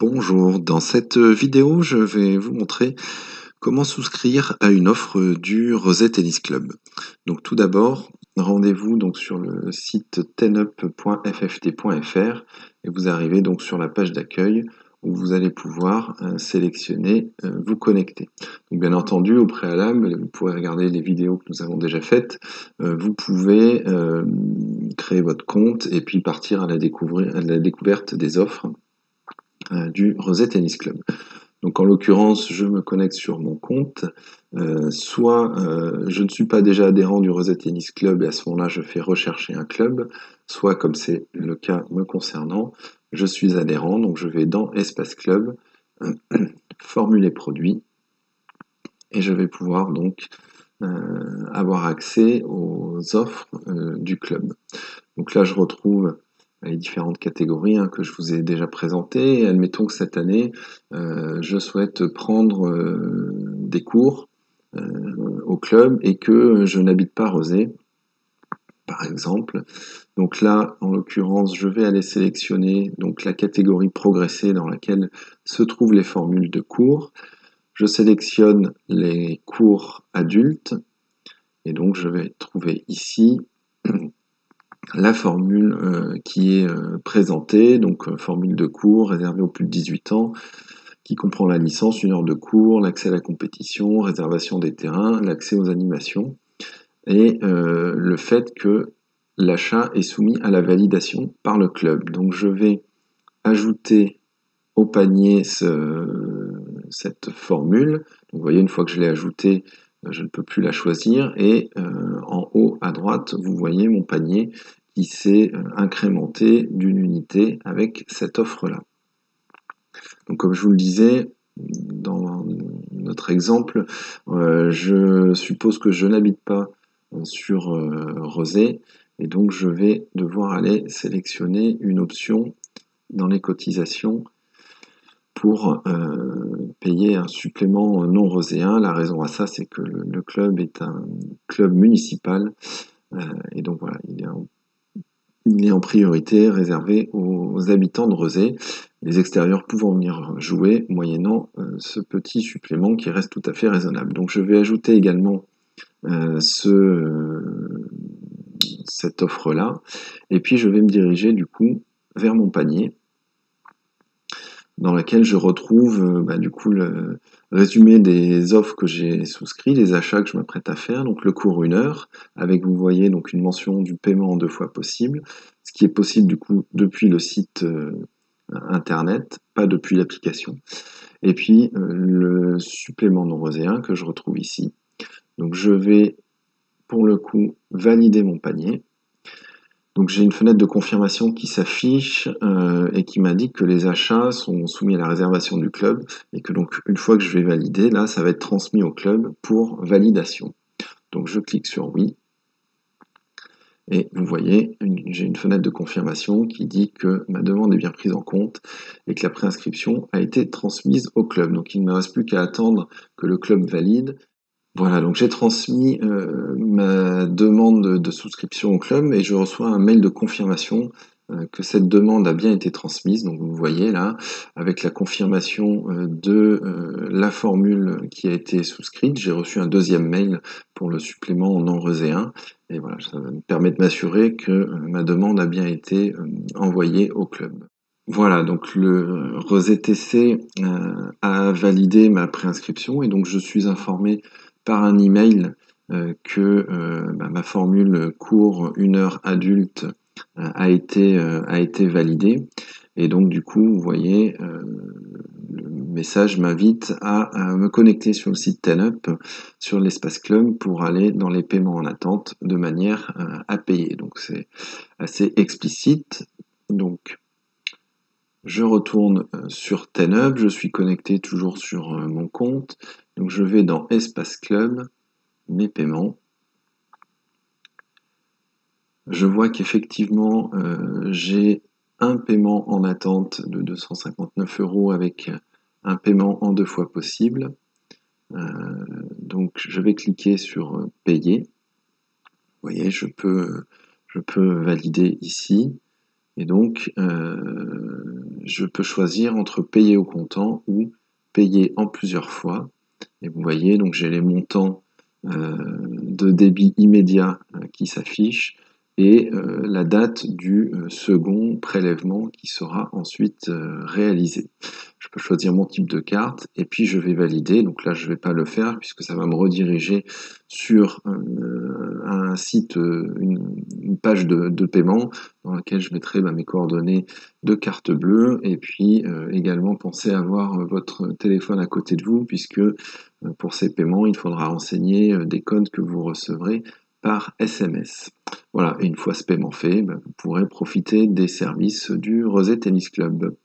Bonjour, dans cette vidéo, je vais vous montrer comment souscrire à une offre du Rosé Tennis Club. Donc tout d'abord, rendez-vous donc sur le site tenup.fft.fr et vous arrivez donc sur la page d'accueil où vous allez pouvoir sélectionner vous connecter. Donc bien entendu, au préalable, vous pourrez regarder les vidéos que nous avons déjà faites. Vous pouvez créer votre compte et puis partir à la découverte des offres du Rosé Tennis Club. Donc en l'occurrence, je me connecte sur mon compte, soit je ne suis pas déjà adhérent du Rosé Tennis Club et à ce moment-là je fais rechercher un club, soit comme c'est le cas me concernant, je suis adhérent, donc je vais dans Espace Club, formuler produit, et je vais pouvoir donc avoir accès aux offres du club. Donc là je retrouve les différentes catégories que je vous ai déjà présentées. Et admettons que cette année, je souhaite prendre des cours au club et que je n'habite pas Rosé, par exemple. Donc là, en l'occurrence, je vais aller sélectionner donc la catégorie progressée dans laquelle se trouvent les formules de cours. Je sélectionne les cours adultes et donc je vais trouver ici la formule qui est présentée, donc formule de cours réservée aux plus de 18 ans, qui comprend la licence, 1 heure de cours, l'accès à la compétition, réservation des terrains, l'accès aux animations, et le fait que l'achat est soumis à la validation par le club. Donc je vais ajouter au panier cette formule. Donc, vous voyez, une fois que je l'ai ajoutée, je ne peux plus la choisir, et en haut à droite, vous voyez mon panier qui s'est incrémenté d'une unité avec cette offre-là. Donc comme je vous le disais, dans notre exemple, je suppose que je n'habite pas sur Rosé, et donc je vais devoir aller sélectionner une option dans les cotisations pour payer un supplément non roséen. La raison à ça, c'est que le club est un club municipal, et donc voilà, il est en priorité réservé aux habitants de Rosé, les extérieurs pouvant venir jouer moyennant ce petit supplément qui reste tout à fait raisonnable. Donc je vais ajouter également cette offre-là, et puis je vais me diriger du coup vers mon panier, dans laquelle je retrouve du coup le résumé des offres que j'ai souscrit, les achats que je m'apprête à faire, donc le cours 1 heure, avec, vous voyez, donc une mention du paiement en 2 fois possible, ce qui est possible du coup depuis le site internet, pas depuis l'application, et puis le supplément non roséen que je retrouve ici. Donc je vais pour le coup valider mon panier. Donc j'ai une fenêtre de confirmation qui s'affiche et qui m'indique que les achats sont soumis à la réservation du club, et que donc une fois que je vais valider, là ça va être transmis au club pour validation. Donc je clique sur oui, et vous voyez, j'ai une fenêtre de confirmation qui dit que ma demande est bien prise en compte et que la préinscription a été transmise au club. Donc il ne me reste plus qu'à attendre que le club valide. Voilà, donc j'ai transmis ma demande de souscription au club et je reçois un mail de confirmation que cette demande a bien été transmise. Donc vous voyez là, avec la confirmation de la formule qui a été souscrite, j'ai reçu un deuxième mail pour le supplément non roséen. Et voilà, ça me permet de m'assurer que ma demande a bien été envoyée au club. Voilà, donc le Rosé TC a validé ma préinscription, et donc je suis informé par un email que ma formule cours 1 heure adulte a été validée. Et donc du coup, vous voyez, le message m'invite à me connecter sur le site TenUp, sur l'espace club, pour aller dans les paiements en attente de manière à payer. Donc c'est assez explicite. Donc je retourne sur TenUp, je suis connecté toujours sur mon compte, donc je vais dans Espace Club, mes paiements. Je vois qu'effectivement j'ai un paiement en attente de 259 € avec un paiement en 2 fois possible. Donc je vais cliquer sur payer. Vous voyez, je peux valider ici. Et donc, je peux choisir entre payer au comptant ou payer en plusieurs fois. Et vous voyez, donc j'ai les montants de débit immédiat qui s'affichent et la date du second prélèvement qui sera ensuite réalisé. Je peux choisir mon type de carte et puis je vais valider. Donc là, je ne vais pas le faire puisque ça va me rediriger sur un site, une page de paiement dans laquelle je mettrai mes coordonnées de carte bleue et puis également pensez à avoir votre téléphone à côté de vous puisque pour ces paiements, il faudra renseigner des codes que vous recevrez par SMS. Voilà, et une fois ce paiement fait, vous pourrez profiter des services du Rosé Tennis Club.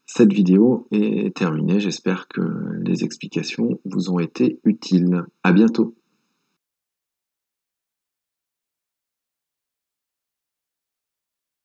Cette vidéo est terminée, j'espère que les explications vous ont été utiles. À bientôt.